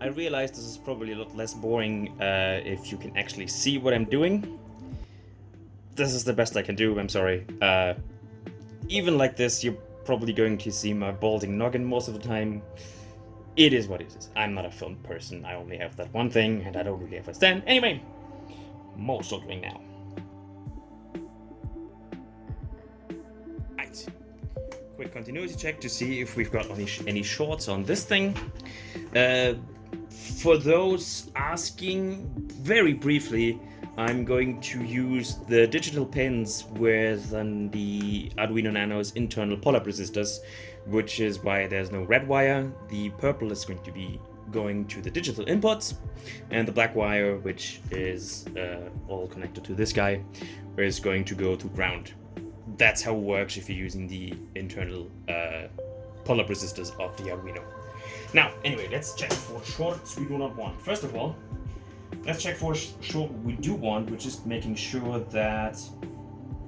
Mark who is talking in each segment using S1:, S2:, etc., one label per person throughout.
S1: I realize this is probably a lot less boring if you can actually see what I'm doing. This is the best I can do, I'm sorry. Even like this, you're probably going to see my balding noggin most of the time. It is what it is. I'm not a film person. I only have that one thing, and I don't really have a stand. Anyway, more soldering now. Right. Quick continuity check to see if we've got any shorts on this thing. For those asking, very briefly, I'm going to use the digital pins with the Arduino Nano's internal pull-up resistors, which is why there's no red wire. The purple is going to be going to the digital inputs, and the black wire, which is all connected to this guy, is going to go to ground. That's how it works if you're using the internal pull-up resistors of the Arduino. Now, anyway, let's check for shorts we do not want. First of all, let's check for short we do want, which is making sure that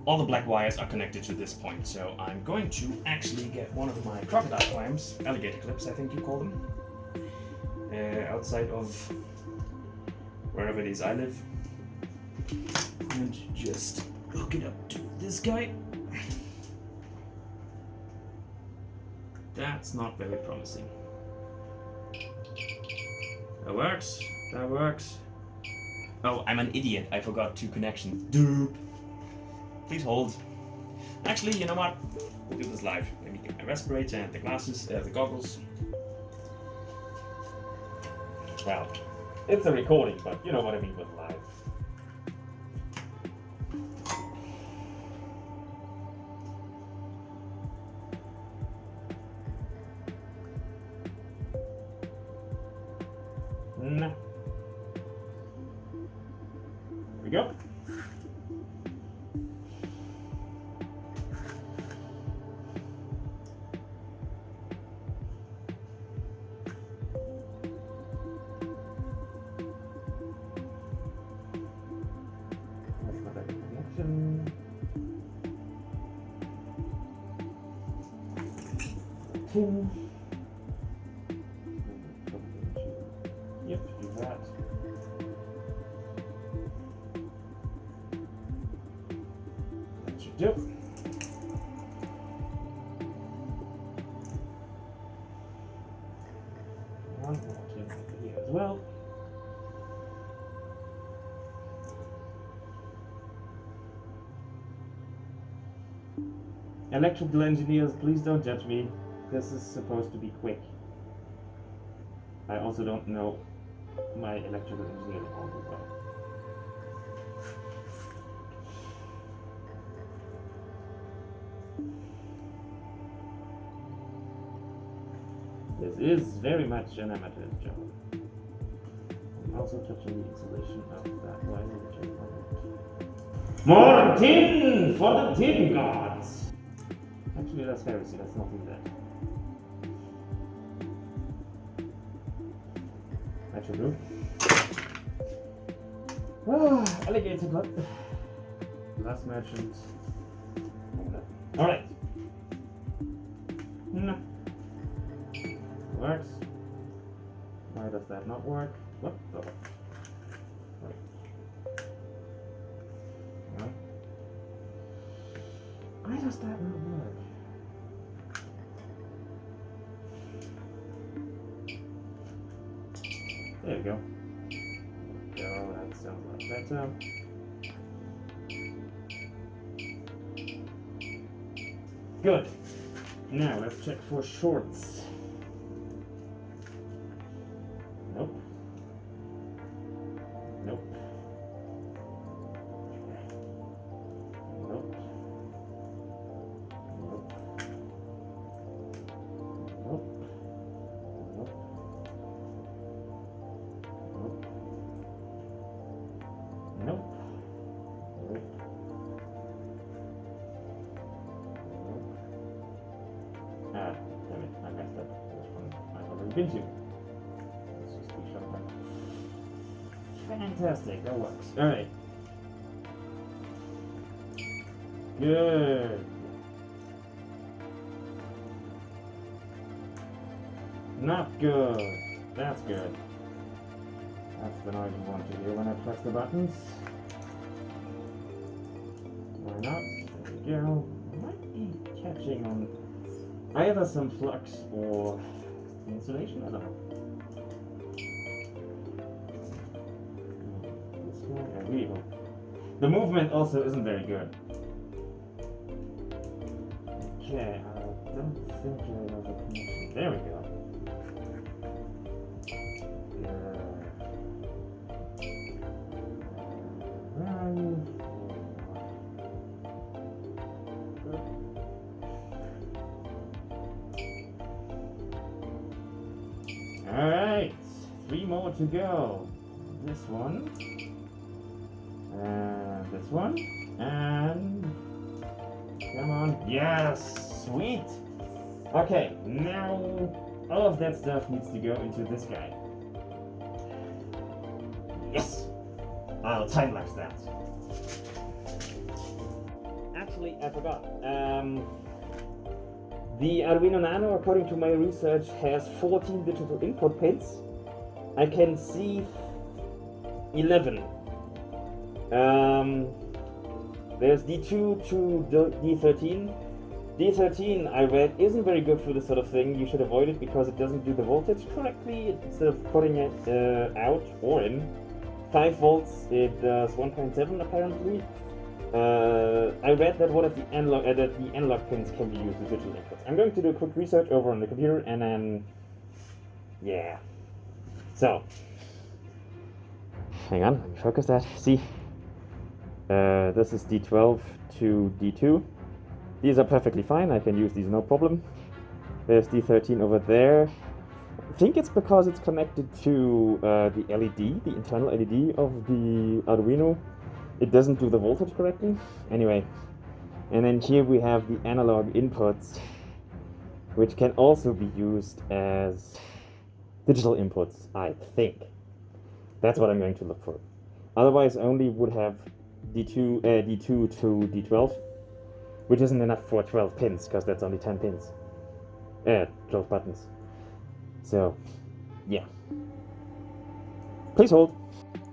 S1: all the black wires are connected to this point. So I'm going to actually get one of my crocodile clamps, alligator clips, I think you call them, outside of wherever it is I live, and just hook it up to this guy. That's not very promising. That works. That works. Oh, I'm an idiot. I forgot 2 connections. Dupe. Please hold. Actually, you know what? We'll do this live. Let me get my respirator and the glasses, the goggles. Well, it's a recording, but you know what I mean with live. No. Here we go. That's not a connection. Two. Yep, do that. That should do. One more here as well. Electrical engineers, please don't judge me. This is supposed to be quick. I also don't know my electrical engineering all too well. This is very much an amateur's job. I'm also touching the insulation of that wire, which I want. More tin for the tin gods! Actually, that's heresy, let's not do that. That should do. Ah, alligator blood. Last merchant. Alright. No. Works. Why does that not work? What the? Wait. No. Why does that not work? There we go. That sounds like better. Good. Now let's check for shorts. Nope. Nope. Nope. Nope. Nope. Nope. Nope. Nope. Ah, damn it, I messed up. This one I've already been to. Let's just be shut up. Fantastic, that works. Alright. Good. Not good. That's good. the noise you want to hear when I press the buttons. Why not? There we go. Might be catching on either some flux or insulation, I don't know. This one, and we go. The movement also isn't very good. Okay, I don't think I have a connection. There we go. Alright, 3 more to go. This one, and this one, and come on, yes, sweet. Okay, now all of that stuff needs to go into this guy. Yes, I'll time-lapse that. Actually, I forgot. The Arduino Nano, according to my research, has 14 digital input pins. I can see 11. There's D2 to D13. D13, I read, isn't very good for this sort of thing. You should avoid it because it doesn't do the voltage correctly. Instead of putting it out or in 5 volts, it does 1.7 apparently. I read that one of the analog pins can be used as digital inputs. I'm going to do a quick research over on the computer and then, yeah. So, hang on, let me focus that. See, this is D12 to D2. These are perfectly fine. I can use these no problem. There's D13 over there. I think it's because it's connected to the LED, the internal LED of the Arduino. It doesn't do the voltage correctly. Anyway, and then here we have the analog inputs, which can also be used as digital inputs, I think. That's what I'm going to look for. Otherwise, only would have D2 to D12, which isn't enough for 12 pins, because that's only 10 pins. 12 buttons. So, yeah. Please hold.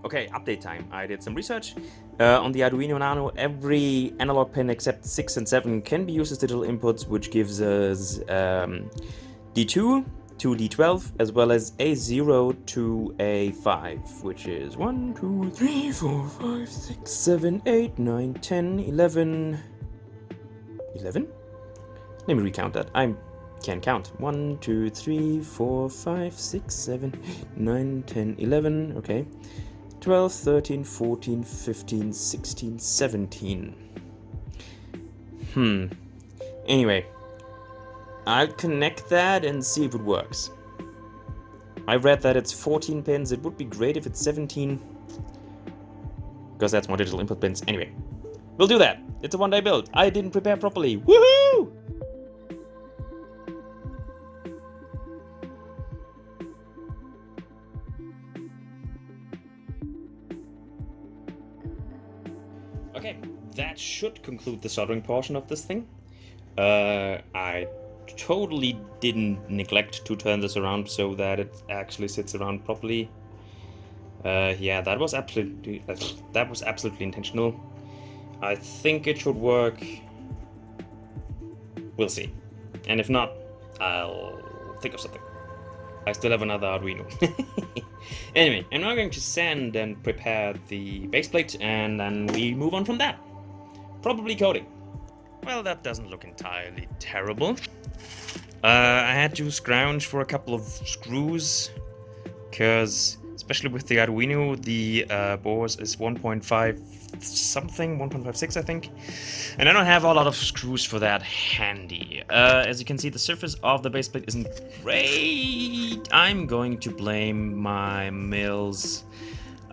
S1: Okay, update time. I did some research. On the Arduino Nano, every analog pin except 6 and 7 can be used as digital inputs, which gives us D2 to D12, as well as A0 to A5, which is 1, 2, 3, 4, 5, 6, 7, 8, 9, 10, 11... 11? Let me recount that. I can't count. 1, 2, 3, 4, 5, 6, 7, 8, 9, 10, 11. Okay. 12, 13, 14, 15, 16, 17. Anyway, I'll connect that and see if it works. I read that it's 14 pins. It would be great if it's 17, because that's more digital input pins. Anyway, we'll do that. It's a one-day build. I didn't prepare properly. Woohoo! Okay, that should conclude the soldering portion of this thing. I totally didn't neglect to turn this around so that it actually sits around properly. Yeah, that was absolutely intentional. I think it should work. We'll see. And if not, I'll think of something. I still have another Arduino. Anyway, I'm now going to sand and prepare the base plate, and then we move on from that. Probably coding. Well, that doesn't look entirely terrible. I had to scrounge for a couple of screws, because especially with the Arduino, the bores is 1.5 something, 1.56 I think, and I don't have a lot of screws for that handy. As you can see, the surface of the base plate isn't great. I'm going to blame my mill's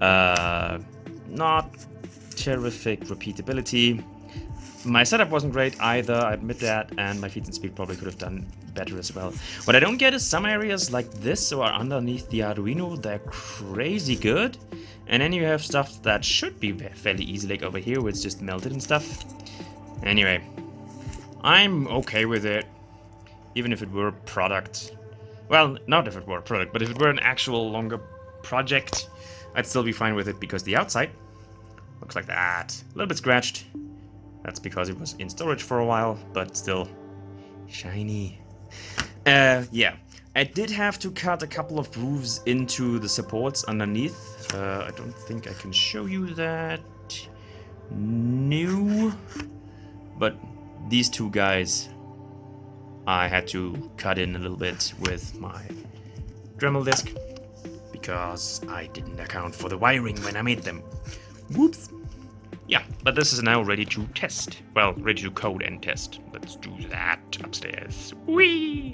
S1: not terrific repeatability. My setup wasn't great either, I admit that, and my feet and speed probably could have done better as well. What I don't get is some areas like this or underneath the Arduino, they're crazy good. And then you have stuff that should be fairly easy, like over here where it's just melted and stuff. Anyway, I'm okay with it, even if it were a product. Well, not if it were a product, but if it were an actual longer project, I'd still be fine with it because the outside looks like that. A little bit scratched. That's because it was in storage for a while, but still shiny. Yeah. I did have to cut a couple of grooves into the supports underneath. I don't think I can show you that. No. But these two guys, I had to cut in a little bit with my Dremel disc because I didn't account for the wiring when I made them. Whoops. Yeah, but this is now ready to test. Well, ready to code and test. Let's do that upstairs. Whee!